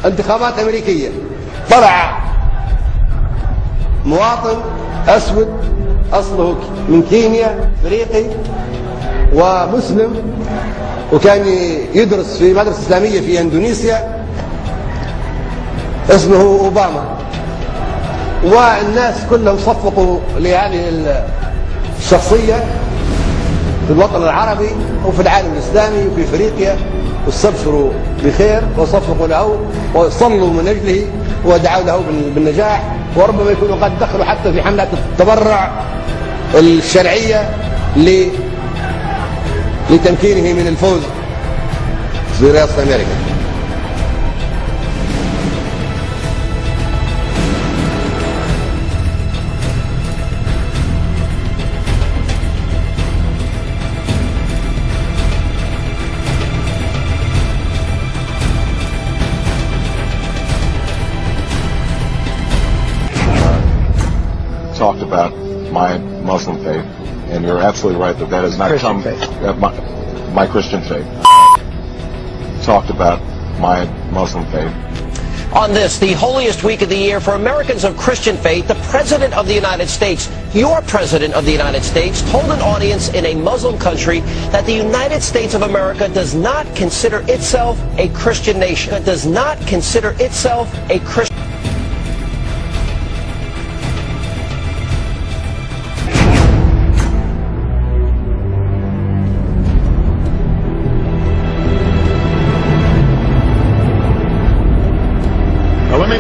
انتخابات أمريكية طلع مواطن أسود أصله من كينيا أفريقي ومسلم وكان يدرس في مدرسة إسلامية في إندونيسيا اسمه أوباما، والناس كلهم صفقوا لهذه الشخصية في الوطن العربي وفي العالم الإسلامي وفي أفريقيا، واستبشروا بخير وصفقوا له وصلوا من أجله ودعوا له بالنجاح، وربما يكونوا قد دخلوا حتى في حملات التبرع الشرعية لتمكينه من الفوز في رئاسة أمريكا. Talked about my Muslim faith, and you're absolutely right that has not Christian come. Faith. My Christian faith. Talked about my Muslim faith. On this, the holiest week of the year for Americans of Christian faith, the President of the United States, your President of the United States, told an audience in a Muslim country that the United States of America does not consider itself a Christian nation. It does not consider itself a Christian.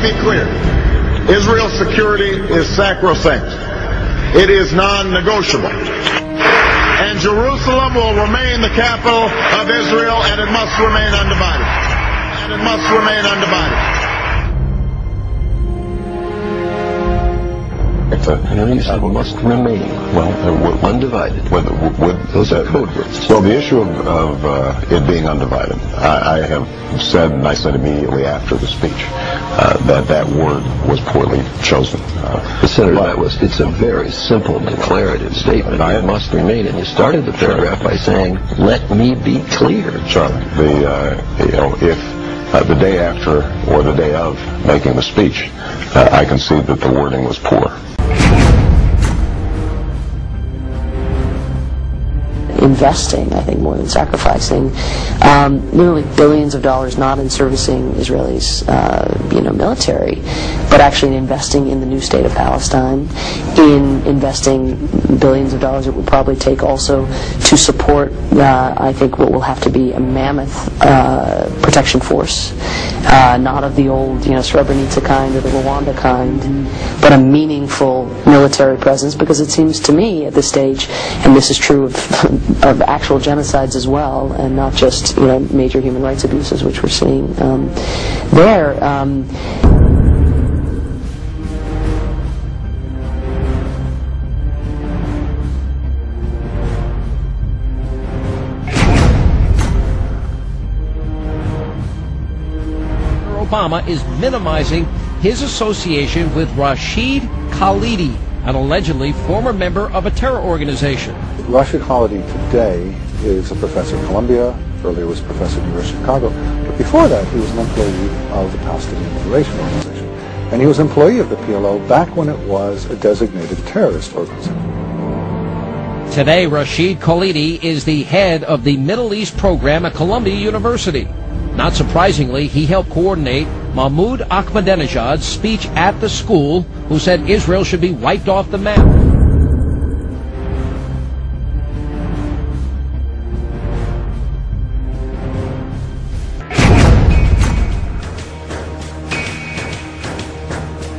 Be clear. Israel's security is sacrosanct. It is non-negotiable. And Jerusalem will remain the capital of Israel, and it must remain undivided. And it must remain undivided. Must remain undivided. Those are code words. Well, the issue of it being undivided, I have said, and I said immediately after the speech, that word was poorly chosen. Senator, it's a very simple declarative statement. It must remain, and you started the paragraph by saying, "Let me be clear." Charlie, if the day after or the day of making the speech, I concede that the wording was poor. Investing, I think, more than sacrificing, literally billions of dollars not in servicing Israelis, military, but actually investing in the new state of Palestine, in investing billions of dollars it will probably take also to support, I think, what will have to be a mammoth protection force, not of the old, Srebrenica kind or the Rwanda kind, but a meaningful military presence, because it seems to me at this stage, and this is true of actual genocides as well, and not just major human rights abuses, which we're seeing there. Obama is minimizing his association with Rashid Khalidi, an allegedly former member of a terror organization. Rashid Khalidi today is a professor at Columbia, earlier was a professor at the University of Chicago, but before that he was an employee of the Palestinian Liberation Organization. And he was an employee of the PLO back when it was a designated terrorist organization. Today, Rashid Khalidi is the head of the Middle East program at Columbia University. Not surprisingly, he helped coordinate Mahmoud Ahmadinejad's speech at the school, who said Israel should be wiped off the map.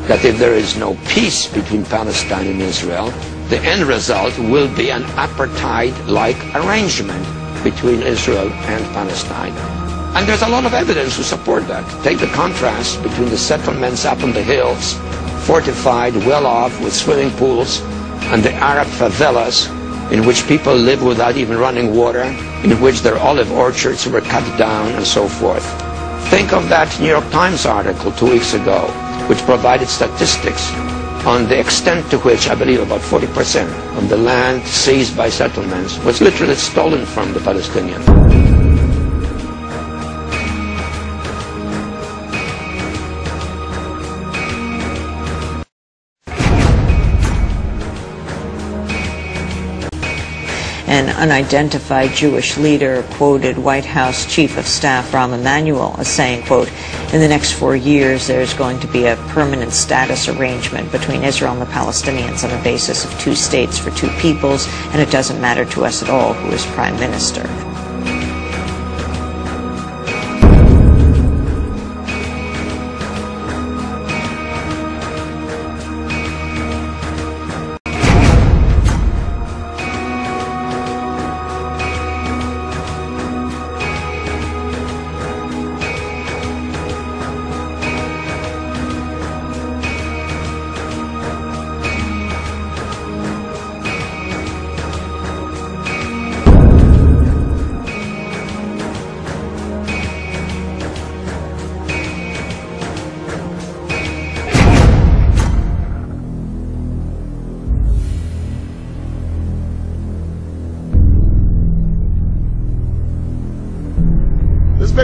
That if there is no peace between Palestine and Israel, the end result will be an apartheid-like arrangement between Israel and Palestine. And there's a lot of evidence to support that. Take the contrast between the settlements up in the hills, fortified, well off, with swimming pools, and the Arab favelas, in which people live without even running water, in which their olive orchards were cut down, and so forth. Think of that New York Times article 2 weeks ago, which provided statistics on the extent to which, I believe, about 40% of the land seized by settlements was literally stolen from the Palestinians. An unidentified Jewish leader quoted White House Chief of Staff Rahm Emanuel as saying, quote, "In the next 4 years there's going to be a permanent status arrangement between Israel and the Palestinians on the basis of 2 states for 2 peoples, and it doesn't matter to us at all who is prime minister."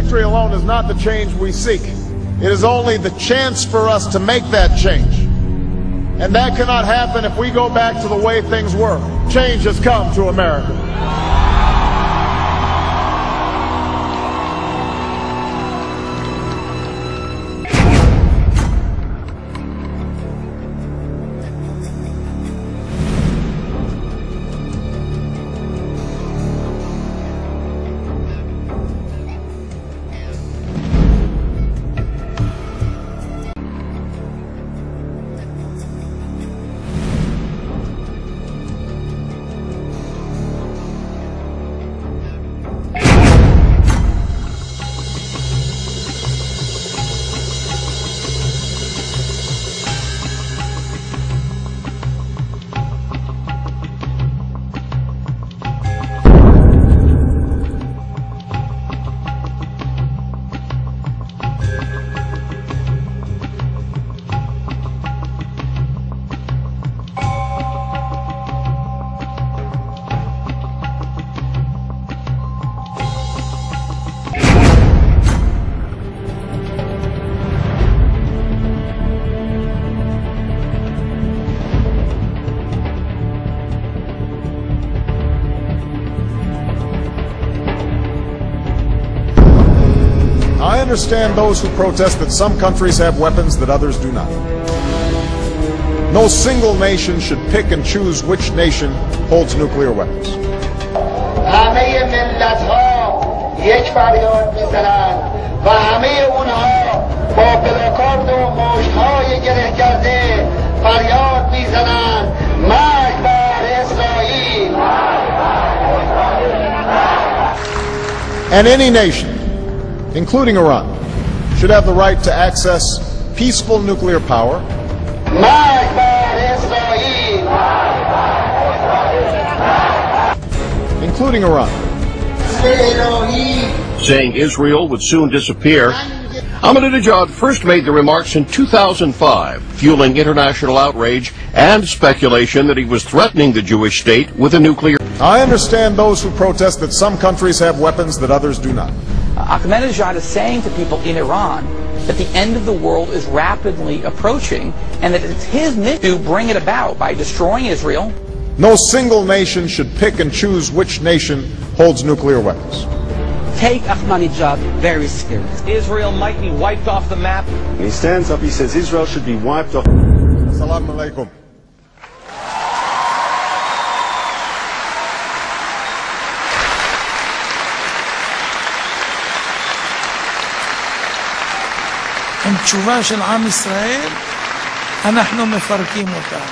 Victory alone is not the change we seek. It is only the chance for us to make that change. And that cannot happen if we go back to the way things were. Change has come to America. I understand those who protest that some countries have weapons that others do not. No single nation should pick and choose which nation holds nuclear weapons. همه ملت‌ها یک فریاد می‌زنند و همه اونها با پلاکارد و مشت‌های گره کرده فریاد می‌زنند مرگ بر اسرائیل. And any nation, including Iran, should have the right to access peaceful nuclear power, including Iran. Saying Israel would soon disappear, Ahmadinejad first made the remarks in 2005, fueling international outrage and speculation that he was threatening the Jewish state with a nuclear. I understand those who protest that some countries have weapons that others do not. Ahmadinejad is saying to people in Iran that the end of the world is rapidly approaching and that it's his mission to bring it about by destroying Israel. No single nation should pick and choose which nation holds nuclear weapons. Take Ahmadinejad very seriously. Israel might be wiped off the map. When he stands up, he says Israel should be wiped off. Assalamu alaikum. עם תשובה של עם ישראל, אנחנו מפרקים אותם.